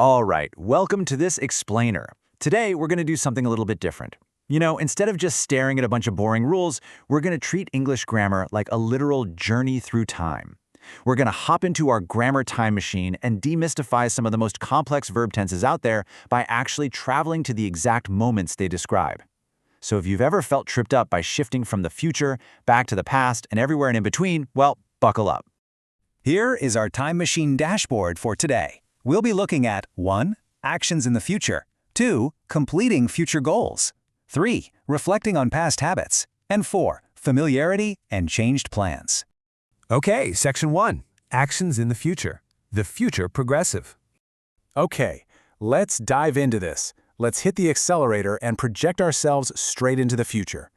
All right, welcome to this explainer. Today, we're going to do something a little bit different. Instead of just staring at a bunch of boring rules, we're going to treat English grammar like a literal journey through time. We're going to hop into our grammar time machine and demystify some of the most complex verb tenses out there by actually traveling to the exact moments they describe. So if you've ever felt tripped up by shifting from the future back to the past and everywhere in between, well, buckle up. Here is our time machine dashboard for today. We'll be looking at 1. Actions in the future, 2. Completing future goals, 3. Reflecting on past habits, and 4. Familiarity and changed plans. Okay, Section 1. Actions in the future. The future progressive. Okay, let's dive into this. Let's hit the accelerator and project ourselves straight into the future.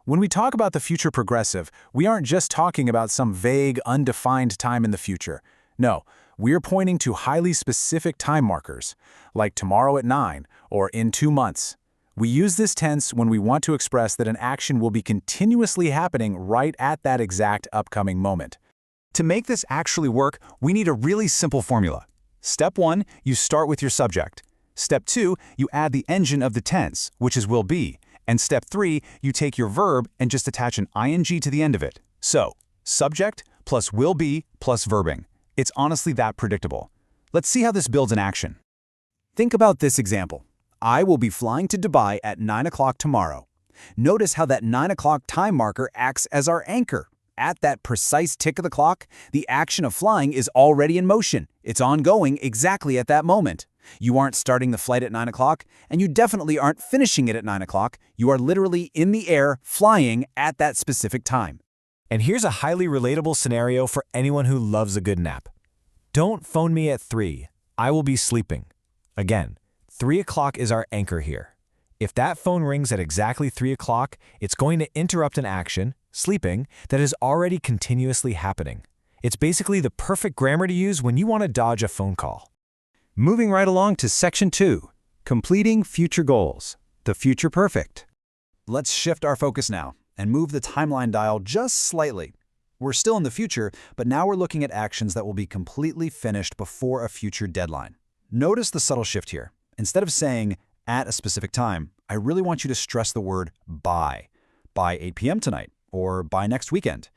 When we talk about the future progressive, we aren't just talking about some vague, undefined time in the future. No, we're pointing to highly specific time markers, like tomorrow at 9 or in 2 months. We use this tense when we want to express that an action will be continuously happening right at that exact upcoming moment. To make this actually work, we need a really simple formula. Step 1, you start with your subject. Step 2, you add the engine of the tense, which is will be. And step 3, you take your verb and just attach an ing to the end of it. So, subject plus will be plus verbing. It's honestly that predictable. Let's see how this builds in action. Think about this example. I will be flying to Dubai at 9 o'clock tomorrow. Notice how that 9 o'clock time marker acts as our anchor. At that precise tick of the clock, the action of flying is already in motion. It's ongoing exactly at that moment. You aren't starting the flight at 9 o'clock, and you definitely aren't finishing it at 9 o'clock. You are literally in the air, flying at that specific time. And here's a highly relatable scenario for anyone who loves a good nap. Don't phone me at 3. I will be sleeping. Again, 3 o'clock is our anchor here. If that phone rings at exactly 3 o'clock, it's going to interrupt an action, sleeping, that is already continuously happening. It's basically the perfect grammar to use when you want to dodge a phone call. Moving right along to Section 2. Completing future goals. The future perfect. Let's shift our focus now and move the timeline dial just slightly. We're still in the future, but now we're looking at actions that will be completely finished before a future deadline. Notice the subtle shift here. Instead of saying, at a specific time, I really want you to stress the word by 8 p.m. tonight, or by next weekend.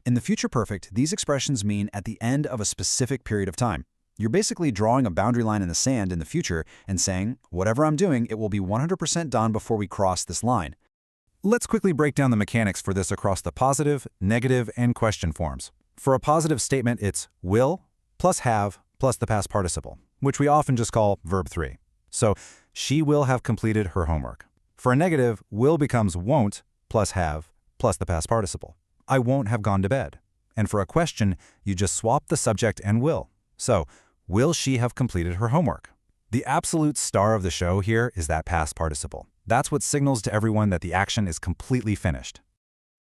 In the future perfect, these expressions mean at the end of a specific period of time. You're basically drawing a boundary line in the sand in the future and saying, whatever I'm doing, it will be 100% done before we cross this line. Let's quickly break down the mechanics for this across the positive, negative, and question forms. For a positive statement, it's will plus have plus the past participle, which we often just call verb 3. So, she will have completed her homework. For a negative, will becomes won't plus have plus the past participle. I won't have gone to bed. And for a question, you just swap the subject and will. So, will she have completed her homework? The absolute star of the show here is that past participle. That's what signals to everyone that the action is completely finished.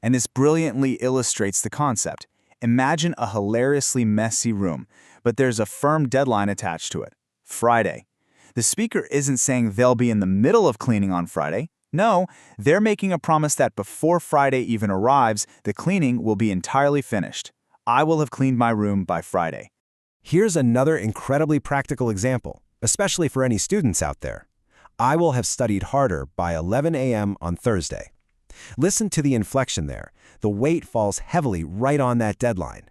And this brilliantly illustrates the concept. Imagine a hilariously messy room, but there's a firm deadline attached to it. Friday. The speaker isn't saying they'll be in the middle of cleaning on Friday. No, they're making a promise that before Friday even arrives, the cleaning will be entirely finished. I will have cleaned my room by Friday. Here's another incredibly practical example, especially for any students out there. I will have studied harder by 11 a.m. on Thursday. Listen to the inflection there. The weight falls heavily right on that deadline.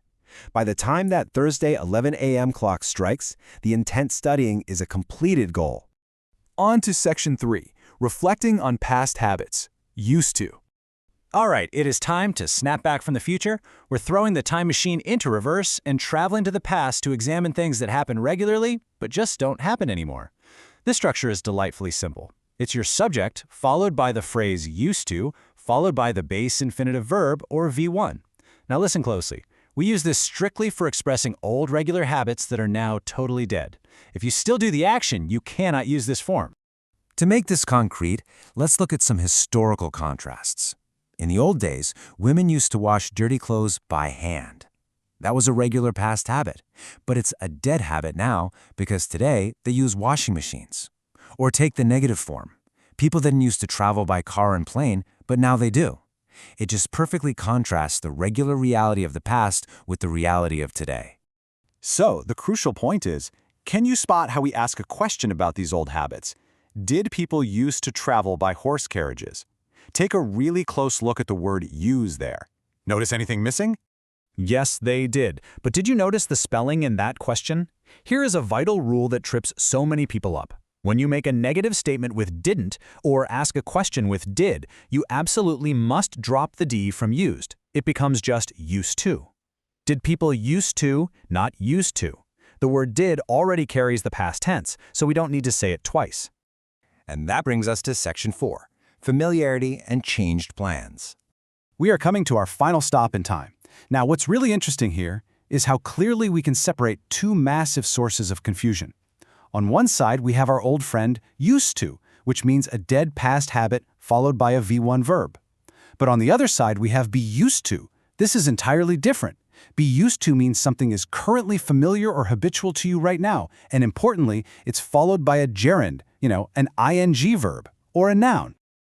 By the time that Thursday 11 a.m. clock strikes, the intense studying is a completed goal. On to Section 3, reflecting on past habits. Used to. All right, it is time to snap back from the future. We're throwing the time machine into reverse and traveling to the past to examine things that happen regularly, but just don't happen anymore. This structure is delightfully simple. It's your subject, followed by the phrase used to, followed by the base infinitive verb, or V1. Now listen closely. We use this strictly for expressing old regular habits that are now totally dead. If you still do the action, you cannot use this form. To make this concrete, let's look at some historical contrasts. In the old days, women used to wash dirty clothes by hand. That was a regular past habit, but it's a dead habit now because today they use washing machines. Or take the negative form. People didn't used to travel by car and plane, but now they do. It just perfectly contrasts the regular reality of the past with the reality of today. So, the crucial point is, Can you spot how we ask a question about these old habits? Did people used to travel by horse carriages? Take a really close look at the word use there. Notice anything missing? Yes, they did. But did you notice the spelling in that question? Here is a vital rule that trips so many people up. When you make a negative statement with didn't or ask a question with did, you absolutely must drop the D from used. It becomes just used to. Did people used to, not used to. The word did already carries the past tense, so we don't need to say it twice. And that brings us to Section 4, familiarity and changed plans. We are coming to our final stop in time. Now, what's really interesting here is how clearly we can separate two massive sources of confusion. On one side, we have our old friend used to, which means a dead past habit followed by a V1 verb. But on the other side, we have be used to. This is entirely different. Be used to means something is currently familiar or habitual to you right now, and importantly, it's followed by a gerund, an ing verb, or a noun.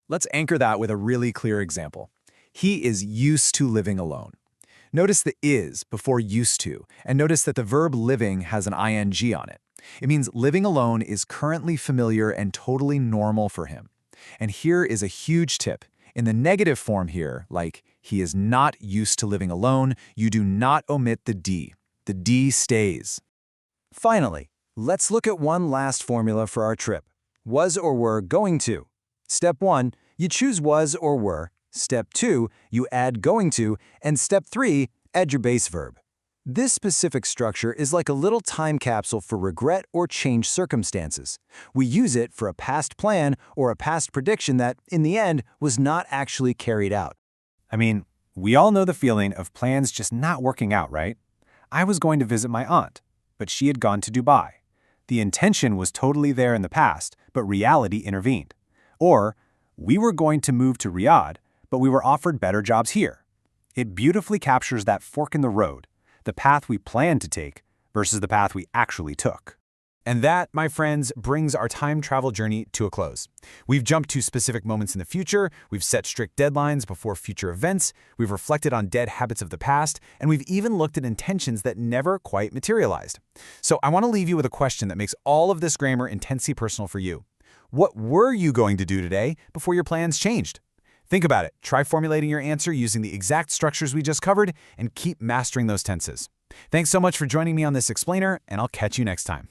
Let's anchor that with a really clear example. He is used to living alone. Notice the is before used to, and notice that the verb living has an ing on it. It means living alone is currently familiar and totally normal for him. And here is a huge tip. In the negative form here, like he is not used to living alone, you do not omit the D. The D stays. Finally, let's look at one last formula for our trip. Was or were going to. Step 1, you choose was or were. Step 2, you add going to. And step 3, add your base verb. This specific structure is like a little time capsule for regret or changed circumstances. We use it for a past plan or a past prediction that, in the end, was not actually carried out. I mean, we all know the feeling of plans just not working out, right? I was going to visit my aunt, but she had gone to Dubai. The intention was totally there in the past, but reality intervened. Or, we were going to move to Riyadh, but we were offered better jobs here. It beautifully captures that fork in the road, the path we planned to take versus the path we actually took. And that, my friends, brings our time travel journey to a close. We've jumped to specific moments in the future, we've set strict deadlines before future events, we've reflected on dead habits of the past, and we've even looked at intentions that never quite materialized. So I want to leave you with a question that makes all of this grammar intensely personal for you. What were you going to do today before your plans changed? Think about it. Try formulating your answer using the exact structures we just covered and keep mastering those tenses. Thanks so much for joining me on this explainer, and I'll catch you next time.